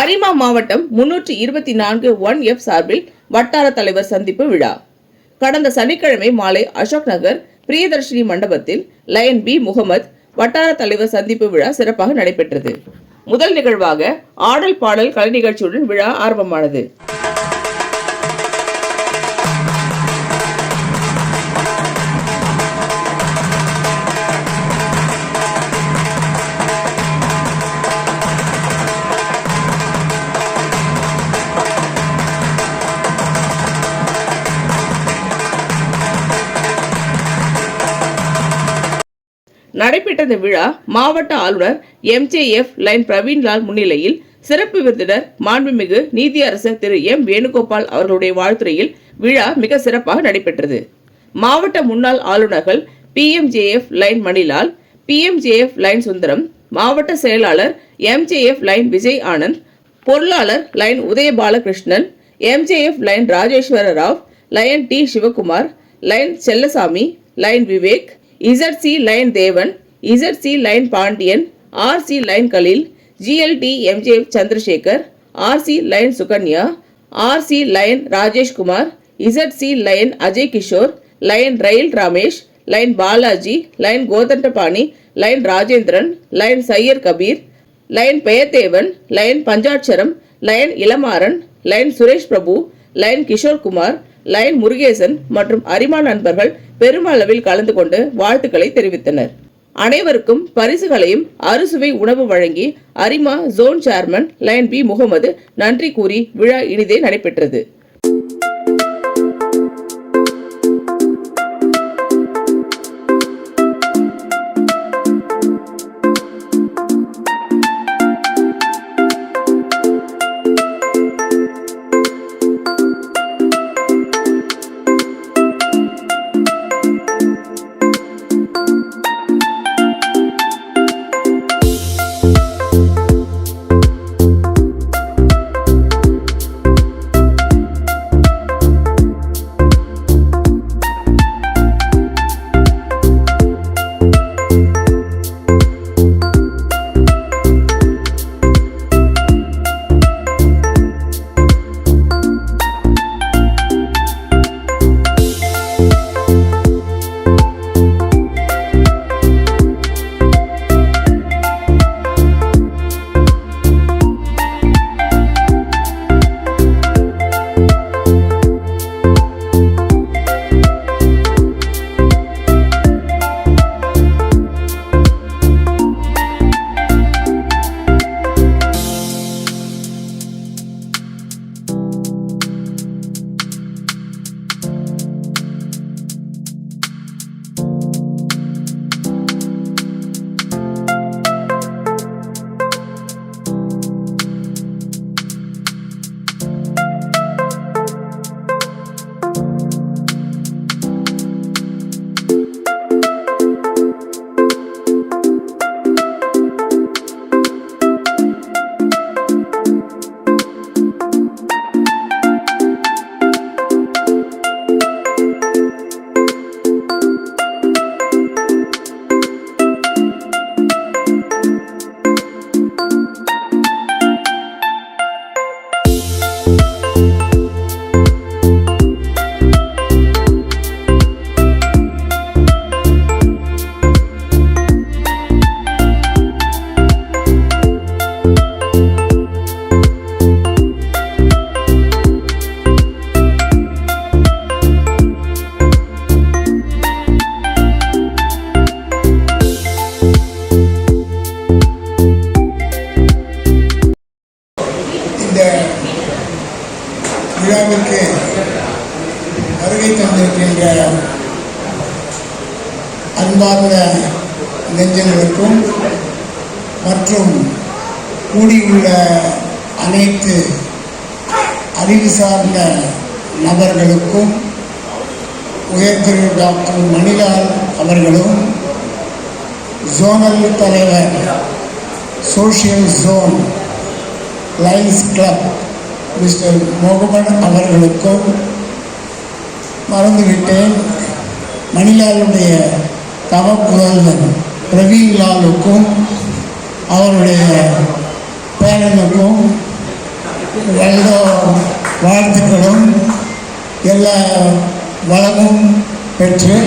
அரிமா மாவட்டம் 324 1F சார்பில் வட்டார தலைவர் சந்திப்பு விழா கடந்த சனிக்கிழமை மாலை அசோக் நகர் பிரியதர்ஷினி மண்டபத்தில் லயன் பி முகமது வட்டார தலைவர் சந்திப்பு விழா சிறப்பாக நடைபெற்றது. முதல் நிகழ்வாக ஆடல் பாடல் கலை நிகழ்ச்சியுடன் விழா ஆரம்பமானது. நடைபெற்ற விழா மாவட்ட ஆளுநர் MJF லைன் பிரவீன்லால் முன்னிலையில் சிறப்பு விருந்தினர் மாண்புமிகு நீதியரசர் திரு M வேணுகோபால் அவர்களுடைய வாழ்த்துறையில் விழா மிக சிறப்பாக நடைபெற்றது. மாவட்ட முன்னாள் ஆளுநர்கள் PMJF lion Manilal, PMJF lion Sundaram, மாவட்ட செயலாளர் MJF லைன் விஜய் ஆனந்த், பொருளாளர் lion Udayabalakrishnan, MJF lion Rajeswara Rao, lion T Sivakumar, lion Chellasamy, lion Vivek, ZC lion Devan, ZC lion Pandian, RC lion Khaleel, GLT MJF Chandrasekar, RC lion Sukanya, RC lion Rajeshkumar, ZC lion Ajay Kishore, lion ரயில் Ramesh, lion Balaji, lion Kothandapani, lion Rajendran, lion சையர் Kabir, lion பெயர்தேவன், lion Panchatcharam, lion Ilamaran, line Suresh Prabhu, line Kishore Kumar, line Murugesan மற்றும் அரிமா நண்பர்கள் பெருமளவில் கலந்து கொண்டு வாழ்த்துக்களை தெரிவித்தனர். அனைவருக்கும் பரிசுகளையும் அறுசுவை உணவு வழங்கி அரிமா zone chairman lion P Mohammed நன்றி கூறி விழா இனிதே நடைபெற்றது. விழாவிற்கு வருகை தந்திருக்கின்ற அன்பார்ந்த நெஞ்சங்களுக்கும் மற்றும் கூடியுள்ள அனைத்து அறிவு சார்ந்த நபர்களுக்கும் உயர்திரு டாக்டர் மணிலால் அவர்களும் ஜோனல் தலைவர் social zone Lions Club mister Mohammed அவர்களுக்கும் மறந்துவிட்டேன், மணிலாலுடைய தவப்புதல்வன் பிரவீன்லாலுக்கும் அவருடைய பேரனுக்கும் எல்லா வாழ்த்துக்களும் எல்லா வளமும் பெற்று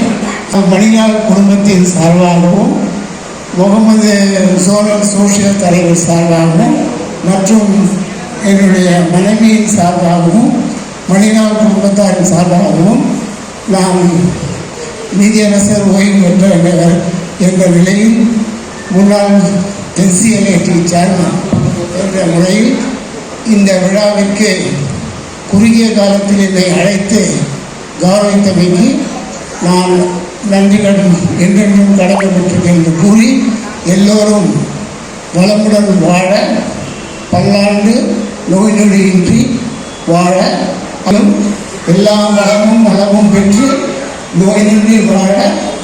மணிலால் குடும்பத்தின் சார்பாகவும் முகமது சோழர் சோஷியல் தலைவர் சார்பாகவும் மற்றும் என்னுடைய மனைவியின் சார்பாகவும் மணிலால் குடும்பத்தாரின் சார்பாகவும் நான் நீதியரசர் ஓய்வு பெற்ற என்ற நிலையில் முன்னாள் NCLAT சேர்மன் என்ற முறையில் இந்த விழாவிற்கு குறுகிய காலத்தில் என்னை அழைத்து கௌரவித்தமைக்கு நான் நன்றிகள் என்றென்றும் கடமைப்பட்டிருக்கேன் என்று கூறி எல்லோரும் வளமுடன் வாழ பல்லாண்டு நோய் நொடியின்றி வாழ எல்லா வளமும் பெற்று நோய் நொடி வாழ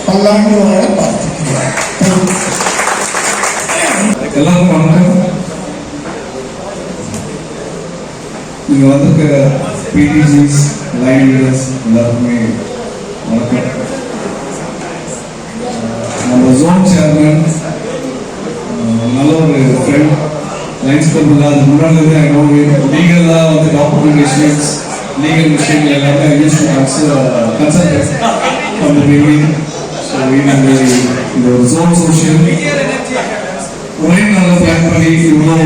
பல்லாண்டு வாழ பார்த்துக்கிறேன். எல்லாருக்கும் வணக்கம். இங்கே வந்திருக்கிற PTGs, லைன் லீடர்ஸ் எல்லாருக்குமே வணக்கம். நம்ம ஜோன் சேர்மன் நல்ல ஒரு ஃப்ரெண்ட் லைன்ஸ் கிளப்பில் அது முன்னாடி லீகலாக வந்து டாக்குமெண்டேஷன்ஸ் லீகல் விஷயங்கள் எல்லாமே யூஸ் கன்சல்ட் அந்த பிகினிங். ஸோ இந்த ஒரு ஜோன் சோஷியல் ஒரே நல்ல பிளான் பண்ணி இவ்வளோ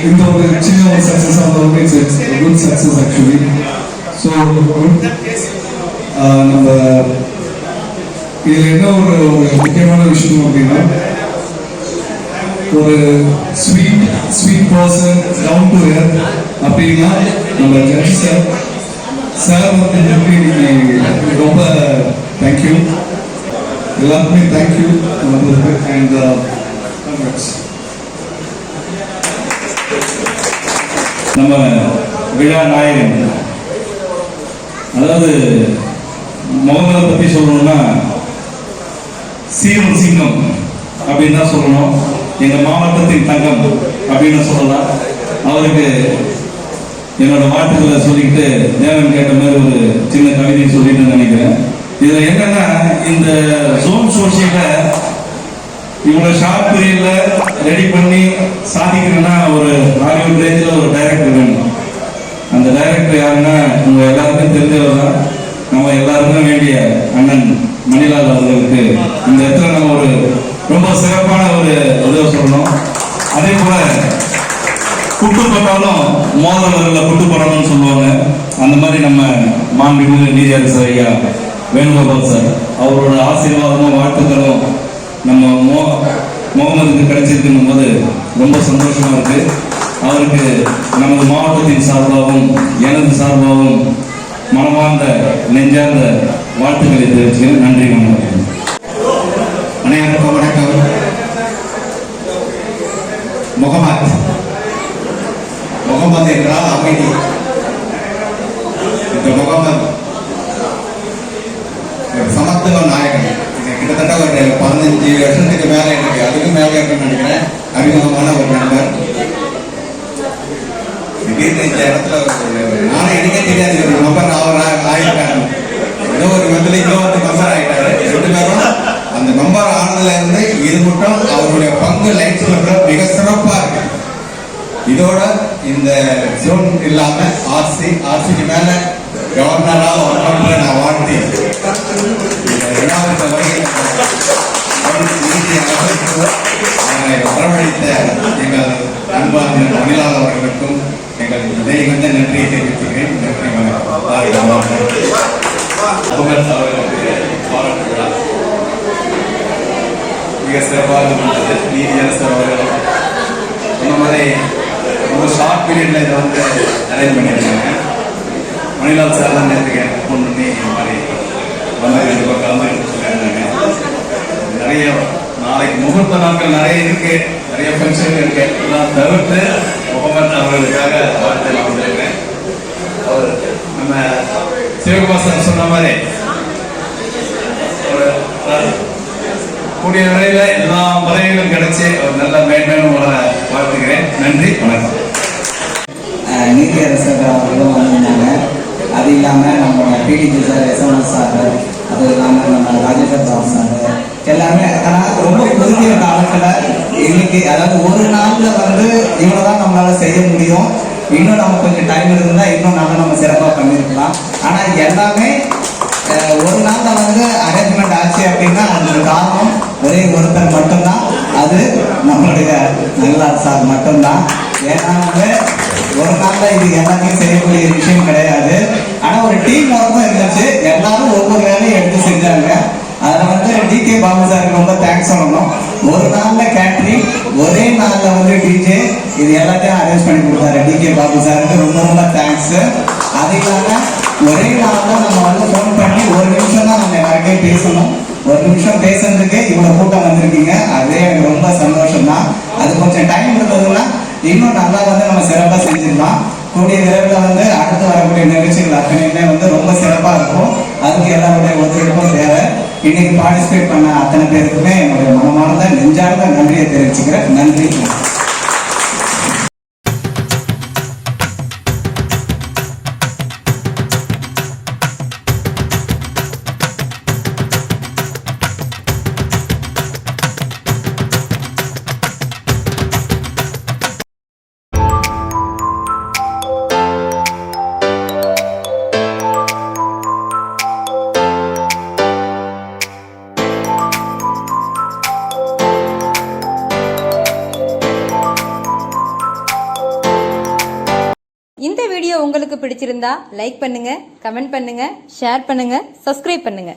இந்த ஒரு சின்ன ஒரு சக்ஸஸ் ஆகிறவங்க it's good success actually. So நம்ம இதில் என்ன ஒரு முக்கியமான விஷயம் அப்படின்னா ஒரு sweet person down to earth அப்படின்னா நம்ம ஜட்ஜி சார் வந்து இன்னைக்கு ரொம்ப தேங்க்யூ எல்லாருக்குமே தேங்க்யூ வந்ததுக்கு. அண்ட் நம்ம விழா நாயகன் அதாவது முகமதை பற்றி சொல்லணும்னா சீரும் சிங்கம் அப்படின்னு தான் சொல்லணும். எங்கள் மாவட்டத்தின் தங்கம் அப்படின்னு சொல்லலாம். அவருக்கு என்னோட வாழ்த்துக்களை சொல்லிக்கிட்டு தேவன் கேட்ட மாதிரி ஒரு சின்ன கவிதை சொல்லிட்டு நினைக்கிறேன். இதில் என்னன்னா இந்த ஜோன் சோஷியலை இவ்வளோ ஷார்ட் பீரியட்ல ரெடி பண்ணி சாதிக்கணும்னா ஒரு ஹாலிவுட் ரேஞ்சில் ஒரு டைரக்டர் வேணும். அந்த டைரக்டர் யாருன்னா உங்க எல்லாருக்கும் தெரிஞ்சவர் தான், நம்ம எல்லாருக்கும் வேண்டிய அண்ணன் மணிலால் அவர்களுக்கு இந்த இடத்துல நம்ம ஒரு ரொம்ப சிறப்பான ஒரு உதவி சொல்லணும். அதே போல குட்டு போட்டாலும் மோதல்களில் குட்டு போடணும்னு சொல்லுவாங்க. அந்த மாதிரி நம்ம மாண்புமிகு நீதியரசர் ஐயா வேணுகோபால் சார் அவரோட ஆசீர்வாதமும் வாழ்த்துக்களும் நம்ம முகமதுக்கு கிடைச்சிருக்கும் போது ரொம்ப சந்தோஷமா இருக்கு. அவருக்கு நமது மாவட்டத்தின் சார்பாகவும் எனது சார்பாகவும் மனமார்ந்த நெஞ்சார்ந்த வாழ்த்துக்களை தெரிவிச்சுக்கிறேன். நன்றி. வணக்கம். அனைவருக்கும் வணக்கம். முகமது என்றால் அமைதி. இந்த முகமது ஒரு சமத்துவ நாயகன். கிட்டத்தட்ட ஒரு 15 வருஷத்துக்கு மேலே எனக்கு அதுக்கு மேலே இருக்குன்னு நினைக்கிறேன். அறிமுகமான ஒரு நண்பர். திடீர்னு இந்த இடத்துல நானும் எனக்கே தெரியாது ஒரு மெம்பர் ஆகிட்டாரு. ஏதோ ஒரு மெம்பர் இன்னொரு மெம்பர் ஆகிட்டாரு. 2 பேரும் அந்த மெம்பர் ஆனதுல இருந்து இது மட்டும் அவருடைய பங்கு லைட் கிளப்ல மிக சிறப்பா இருக்கு. இதோட இந்த ஜோன் இல்லாம ஆர்சிக்கு மேல கவர்னரா நான் வாழ்த்தி வரவழைத்த எங்கள் அன்பார்ந்த மணிலால் அவர்களுக்கும் எங்கள் இதயமிகுந்த நன்றியை தெரிவித்துக்கிறேன். நன்றி. மிக சிறப்பாக இருந்தது. நீதியரசர் அவர்கள் இந்த மாதிரி ரொம்ப ஷார்ட் பீரியட்ல இதை வந்து அரேஞ்ச் பண்ணியிருக்காங்க. மணிலால் சார் தான் நேற்றுக்கு ஃபோன் பண்ணி இந்த மாதிரி வந்து கண்டிப்பாக கலந்து சொல்லியிருந்தாங்க. நிறைய நாளைக்கு முகூர்த்த நாட்கள் நிறைய இருக்கு, நிறைய ஃபங்க்ஷன் இருக்கு. எல்லாம் தவிர்த்து முகமது அவர்களுக்காக வாழ்த்து நான் வந்திருக்கேன். அவர் நம்ம சிவகுமார் சொன்ன மாதிரி ஒரு கூடிய விரைவில் எல்லா முறைகளும் கிடைச்சி ஒரு நல்ல மேன்மேலும் வளர வாழ்த்துக்கிறேன். நன்றி. வணக்கம். நீதியரசர் அவர்களும் வந்திருந்தாங்க. அது இல்லாமல் நம்ம PTG சார், SMS சார், அது இல்லாமல் நம்ம ராஜேஸ்வர் ராவ் சார் எல்லாருமே. ஆனால் ரொம்ப குறுகிய காலத்தில் இன்னைக்கு அதாவது ஒரு நாளில் வந்து இவ்வளோதான் நம்மளால் செய்ய முடியும். இன்னும் நம்ம கொஞ்சம் டைம் இருந்தால் இன்னும் நல்லா நம்ம சிறப்பாக பண்ணியிருக்கலாம். ஆனால் எல்லாமே ஒரு நாளில் வந்து அரேஞ்ச்மெண்ட் ஆச்சு அப்படின்னா அதுக்கு காரணம் ஒரே ஒருத்தர் மட்டும்தான், அது நம்மளுடைய நல்லார் சார் மட்டும்தான். ஏன்னா வந்து ஒரு நாளில் இது எல்லாத்தையும் செய்யக்கூடிய விஷயம் கிடையாது. ஆனால் ஒரு டீம் ஒர்க்கும் இருந்துச்சு, எல்லாரும் ஒவ்வொரு வேலையும் எடுத்து செஞ்சாங்க. அதில் வந்து டிகே பாபு சாருக்கு ரொம்ப தேங்க்ஸ் சொல்லணும். ஒரு நாளில் கேட்ரிங், ஒரே நாளில் வந்து டிஜே, இது எல்லாத்தையும் அரேஞ்ச் பண்ணி கொடுத்தாரு டிகே பாபு சாருக்கு ரொம்ப ரொம்ப தேங்க்ஸு. அது இல்லாமல் ஒரே நாளில் நம்ம வந்து ஃபோன் பண்ணி ஒரு நிமிஷம் தான் நம்ம எல்லாருக்கையும் பேசணும். ஒரு நிமிஷம் பேசுறதுக்கு இவ்வளோ கூட்டம் வந்திருக்கீங்க, அதே எனக்கு ரொம்ப சந்தோஷம் தான். அது கொஞ்சம் டைம் இருந்ததுன்னா இன்னும் நல்லா வந்து நம்ம சிறப்பாக செஞ்சிடலாம். கூடிய விரைவில் வந்து அடுத்து வரக்கூடிய நிகழ்ச்சிகள் அத்தனையுமே வந்து ரொம்ப சிறப்பாக இருக்கும். அதுக்கு எல்லாருடைய ஒத்துழைப்பும் தேவை. இன்னைக்கு பார்ட்டிசிபேட் பண்ண அத்தனை பேருக்குமே என்னுடைய மனமார்ந்த நெஞ்சார்ந்த நன்றியை தெரிவிச்சுக்கிறேன். நன்றி. இந்த வீடியோ உங்களுக்கு பிடிச்சிருந்தா லைக் பண்ணுங்க, கமெண்ட் பண்ணுங்க, ஷேர் பண்ணுங்க, சப்ஸ்கிரைப் பண்ணுங்க.